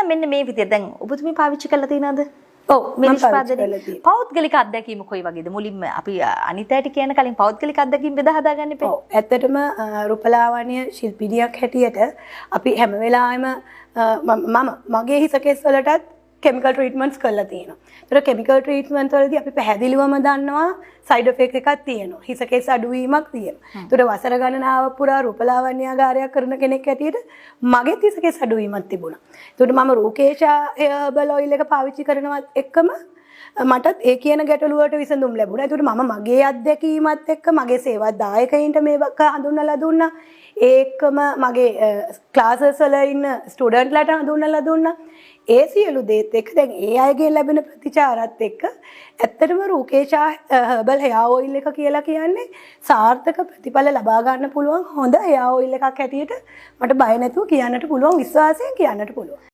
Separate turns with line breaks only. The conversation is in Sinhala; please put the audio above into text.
නම් මෙන්න මේ විදිහට දැන් ඔබතුමී පාවිච්චි කරලා තියෙනවද?
ඔව් මම පාවිච්චි කරලා තියෙනවා.
පෞද්ගලික අත්දැකීම කොයි වගේද? මුලින්ම අපි අනිතයට කියන කලින් පෞද්ගලික අත්දැකීම් බෙදා හදාගන්න එපා.
ඔව් ඇත්තටම රූපලාවන්‍ය ශිල්පිනියක් හැටියට අපි හැම වෙලාවෙම මගේ හිස කෙස් වලටත් කෙමිකල් ට්‍රීට්මන්ට්ස් කරලා තියෙනවා. ඒතර කෙමිකල් ට්‍රීට්මන්ට් වලදී අපි පැහැදිලිවම දන්නවා සයිඩ් ඉෆෙක්ට් එකක් තියෙනවා. හිස කෙස් අඩුවීමක් තියෙනවා. ඒතර වසර ගණනාවක් පුරා රූපලාවන්‍යාගාරයක් කරන කෙනෙක් හැටියට මගේත් හිස කෙස් අඩුවීමක් තිබුණා. ඒතර මම රූකේෂා හර්බල් ඔයිල් එක පාවිච්චි කරනවත් එක්කම මටත් ඒ කියන ගැටලුවට විසඳුම් ලැබුණා. ඒතර මම මගේ අත්දැකීමත් එක්ක මගේ සේවා දායකයින්ට මේක හඳුන්වලා දුන්නා. ඒකම මගේ ක්ලාසස් වල ඉන්න ස්ටුඩන්ට්ලාට හඳුන්වලා දුන්නා. ඒ සියලු දේත් එක්ක දැන් ඒ අයගෙන් ලැබෙන ප්‍රතිචාරات එක්ක ඇත්තටම රූකේෂා හර්බල් හෙයා ඔයිල් එක කියලා කියන්නේ සාර්ථක ප්‍රතිඵල ලබා ගන්න පුළුවන් හොඳ හෙයා ඔයිල් එකක් හැටියට මට බය නැතුව කියන්නට පුළුවන් විශ්වාසයෙන් කියන්නට පුළුවන්.